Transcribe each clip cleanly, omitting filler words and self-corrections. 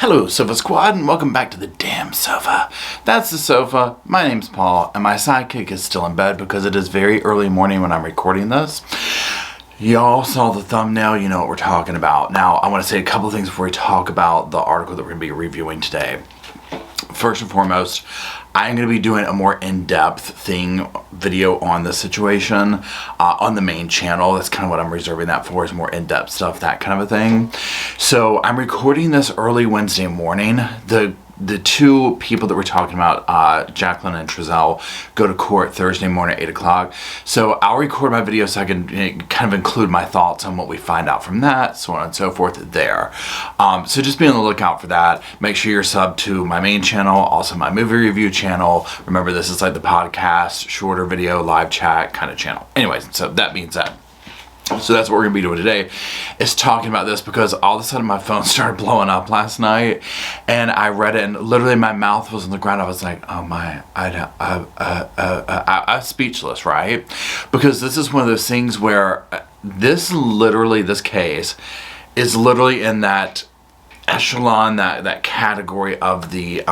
Hello, Sofa Squad, and welcome back to the damn sofa. That's the sofa. My name's Paul, and my sidekick is still in bed because it is very early morning when I'm recording this. Y'all saw the thumbnail, you know what we're talking about. Now, I want to say a couple of things before we talk about the article that we're going to be reviewing today. First and foremost, I'm going to be doing a more in-depth video on the situation on the main channel. That's kind of what I'm reserving that for, is more in-depth stuff, that kind of a thing. So I'm recording this early Wednesday morning. The two people that we're talking about, Jacqueline and Trezell, go to court Thursday morning at 8 o'clock. So I'll record my video so I can kind of include my thoughts on what we find out from that, so on and so forth there. So just be on the lookout for that. Make sure you're subbed to my main channel, also my movie review channel. Remember, this is like the podcast, shorter video, live chat kind of channel. Anyways, so that being said, so that's what we're going to be doing today, is talking about this because all of a sudden my phone started blowing up last night and I read it and literally my mouth was on the ground. I was like, oh my, I was speechless, right? Because this is one of those things where this case is literally in that echelon, that category of the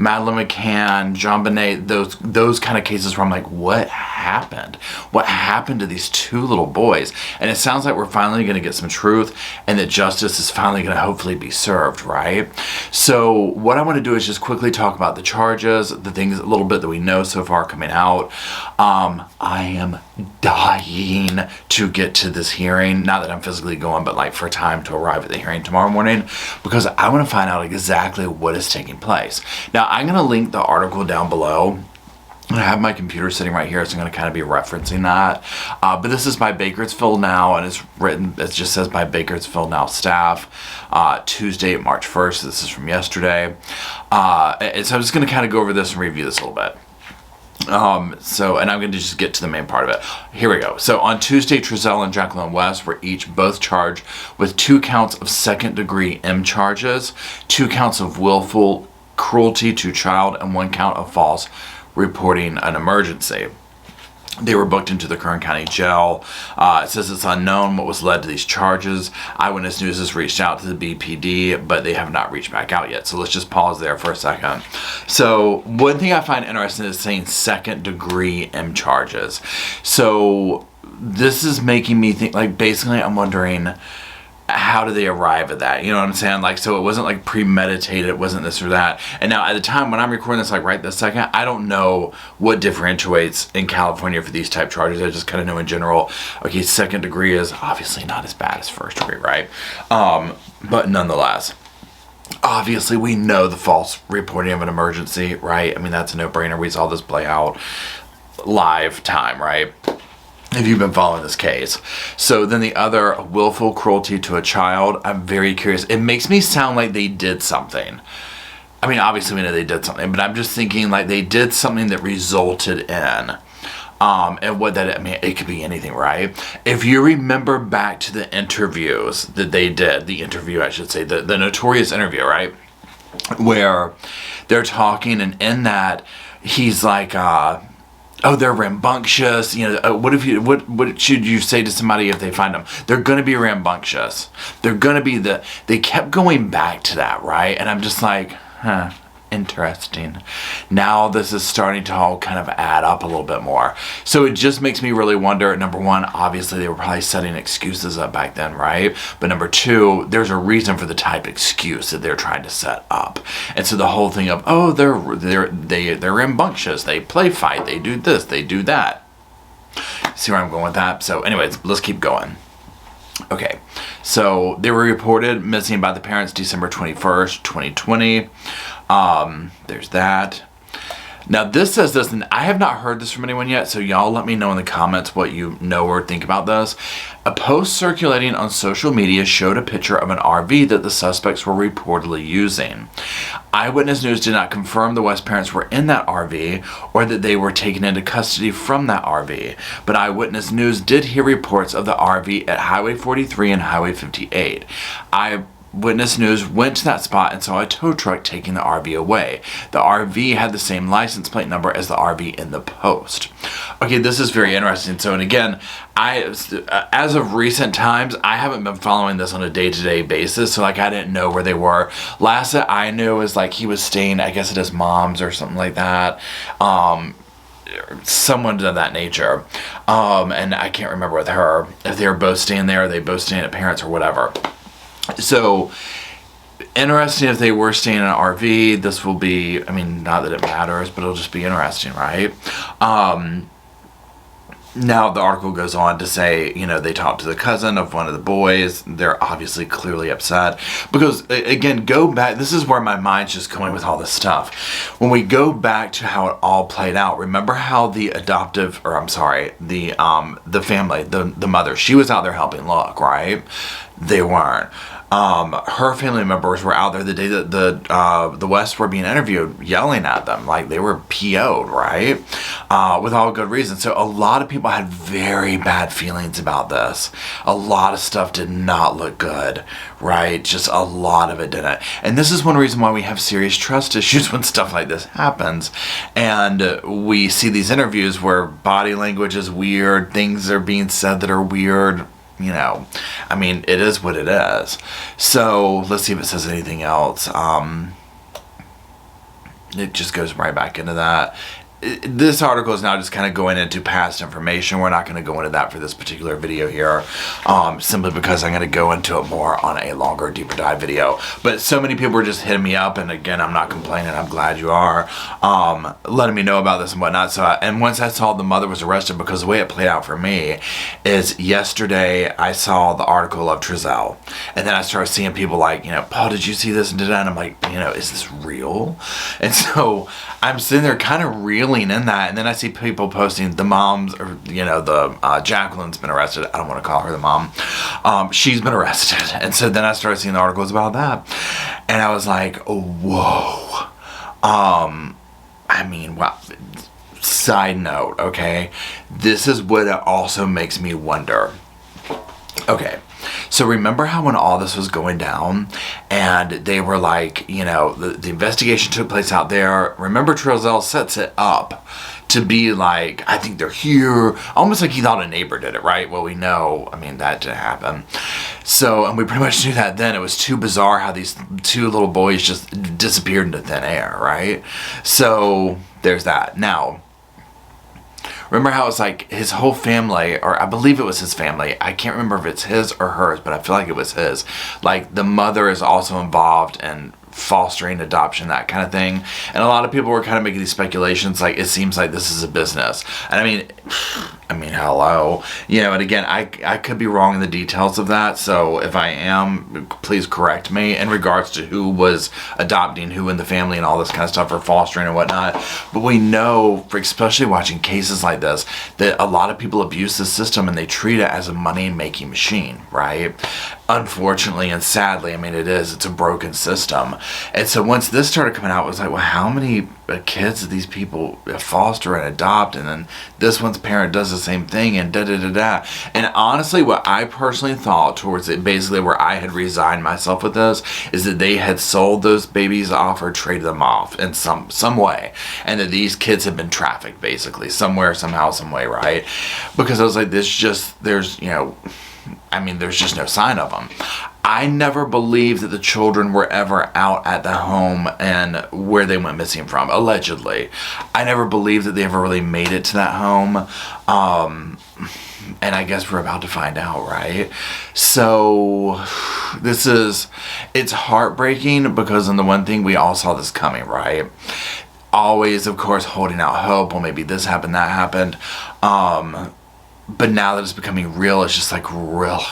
Madeleine McCann, John Bonet, those kind of cases where I'm like, what happened? What happened to these two little boys? And it sounds like we're finally going to get some truth and that justice is finally going to hopefully be served, right? So what I want to do is just quickly talk about the charges, the things a little bit that we know so far coming out. I am dying to get to this hearing, not that I'm physically going, but like for time to arrive at the hearing tomorrow morning, because I want to find out exactly what is taking place. Now, I'm going to link the article down below. I have my computer sitting right here, so I'm going to kind of be referencing that. But this is by Bakersfield Now, and it's written, it just says by Bakersfield Now staff, Tuesday, March 1st. This is from yesterday. And so I'm just going to kind of go over this and review this a little bit. And I'm going to just get to the main part of it. Here we go. So on Tuesday, Trezell and Jacqueline West were both charged with 2 counts of second-degree M charges, 2 counts of willful cruelty to child, and 1 count of false reporting an emergency. They were booked into the Kern County Jail. It says it's unknown what was led to these charges. Eyewitness News has reached out to the BPD, but they have not reached back out yet. So let's just pause there for a second. So one thing I find interesting is saying second degree M charges. So this is making me think, like, basically I'm wondering, how do they arrive at that? You know what I'm saying? Like, so it wasn't like premeditated, it wasn't this or that. And now at the time when I'm recording this, like right this second, I don't know what differentiates in California for these type charges. I just kind of know in general, okay, second degree is obviously not as bad as first degree, right? But nonetheless, obviously we know the false reporting of an emergency, right? I mean, that's a no-brainer. We saw this play out live time, right? If you've been following this case. So then the other, willful cruelty to a child, I'm very curious. It makes me sound like they did something. I mean, obviously we know they did something, but I'm just thinking like they did something that resulted in, and what that, I mean, it could be anything, right? If you remember back to the interviews that they did, the notorious interview, right? Where they're talking, and in that, he's like, oh, they're rambunctious. You know, what should you say to somebody if they find them? They're going to be rambunctious. They're going to be they kept going back to that, right? And I'm just like, huh, interesting. Now this is starting to all kind of add up a little bit more. So it just makes me really wonder, number one, obviously they were probably setting excuses up back then, right? But number two, there's a reason for the type of excuse that they're trying to set up. And so the whole thing of, oh, they're rambunctious, they play fight, they do this, they do that. See where I'm going with that? So anyways, let's keep going. Okay, so they were reported missing by the parents December 21st, 2020. There's that. Now this says this, and I have not heard this from anyone yet, so y'all let me know in the comments what you know or think about this. A post circulating on social media showed a picture of an RV that the suspects were reportedly using. Eyewitness News did not confirm the West parents were in that RV or that they were taken into custody from that RV, but Eyewitness News did hear reports of the RV at Highway 43 and Highway 58. Witness News went to that spot and saw a tow truck taking the RV away. The RV had the same license plate number as the RV in the post. Okay, this is very interesting. So, and again, as of recent times, I haven't been following this on a day-to-day basis, so like I didn't know where they were. Last that I knew is like he was staying, I guess, at his mom's or something like that. Someone of that nature. And I can't remember with her if they were both staying there, or they both staying at parents or whatever. So interesting if they were staying in an RV. This will be, I mean, not that it matters, but it'll just be interesting, right? Now the article goes on to say, you know, they talked to the cousin of one of the boys. They're obviously clearly upset because, again, go back. This is where my mind's just going with all this stuff. When we go back to how it all played out, remember how the family, the mother, she was out there helping look, right? They weren't. Her family members were out there the day that the West were being interviewed, yelling at them like they were PO'd, right? With all good reason. So a lot of people had very bad feelings about this. A lot of stuff did not look good, right? Just a lot of it didn't. And this is one reason why we have serious trust issues when stuff like this happens. And we see these interviews where body language is weird, things are being said that are weird. You know, I mean, it is what it is. So let's see if it says anything else. It just goes right back into that. This article is now just kind of going into past information. We're not going to go into that for this particular video here, simply because I'm going to go into it more on a longer, deeper dive video. But so many people were just hitting me up, and again, I'm not complaining. I'm glad you are letting me know about this and whatnot. So, and once I saw the mother was arrested, because the way it played out for me is yesterday I saw the article of Trezell, and then I started seeing people like, you know, Paul, did you see this and did that? And I'm like, you know, is this real? And so I'm sitting there kind of reeling in that, and then I see people posting the moms, or you know, the Jacqueline's been arrested. I don't want to call her the mom. She's been arrested, and so then I started seeing the articles about that, and I was like, oh, whoa. I mean, wow. Side note, okay, this is what also makes me wonder. Okay. So remember how when all this was going down and they were like, you know, the investigation took place out there. Remember Trezell sets it up to be like, I think they're here. Almost like he thought a neighbor did it, right? Well, we know, I mean, that didn't happen. So, and we pretty much knew that then. It was too bizarre how these two little boys just disappeared into thin air, right? So there's that. Now, remember how it's like his whole family, or I believe it was his family. I can't remember if it's his or hers, but I feel like it was his. Like the mother is also involved in fostering, adoption, that kind of thing. And a lot of people were kind of making these speculations like it seems like this is a business. And I mean, hello. You know, and again, I could be wrong in the details of that. So if I am, please correct me in regards to who was adopting who in the family and all this kind of stuff, or fostering and whatnot. But we know, especially watching cases like this, that a lot of people abuse the system and they treat it as a money-making machine, right? Unfortunately and sadly, I mean, it's a broken system. And so once this started coming out, it was like, well, how many kids do these people foster and adopt? And then this one's parent does the same thing, and da-da-da-da. And honestly, what I personally thought towards it, basically where I had resigned myself with this, is that they had sold those babies off or traded them off in some way. And that these kids had been trafficked, basically, somewhere, somehow, some way, right? Because I was like, there's just no sign of them. I never believed that the children were ever out at the home and where they went missing from, allegedly. I never believed that they ever really made it to that home. And I guess we're about to find out, right? So it's heartbreaking because on the one thing, we all saw this coming, right? Always, of course, holding out hope. Well, maybe this happened, that happened. But now that it's becoming real, it's just like, really?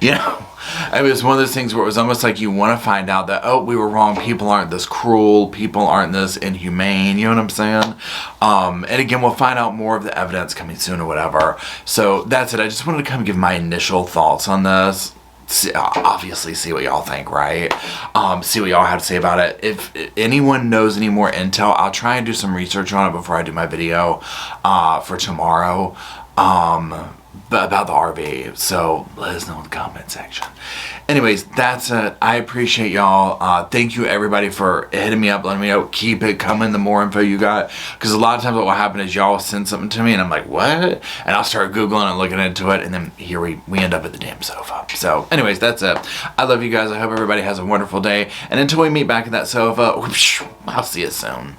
You know? I mean, it's one of those things where it was almost like you want to find out that, oh, we were wrong. People aren't this cruel. People aren't this inhumane. You know what I'm saying? And again, we'll find out more of the evidence coming soon or whatever. So that's it. I just wanted to come give my initial thoughts on this. Obviously, see what y'all think, right? See what y'all have to say about it. If anyone knows any more intel, I'll try and do some research on it before I do my video for tomorrow. about the RV. So let us know in the comment section. Anyways, that's it. I appreciate y'all. Thank you everybody for hitting me up, letting me know. Keep it coming. The more info you got, because a lot of times what will happen is y'all send something to me and I'm like, what? And I'll start Googling and looking into it, and then here we end up at the damn sofa. So anyways, that's it. I love you guys. I hope everybody has a wonderful day, and until we meet back at that sofa, I'll see you soon.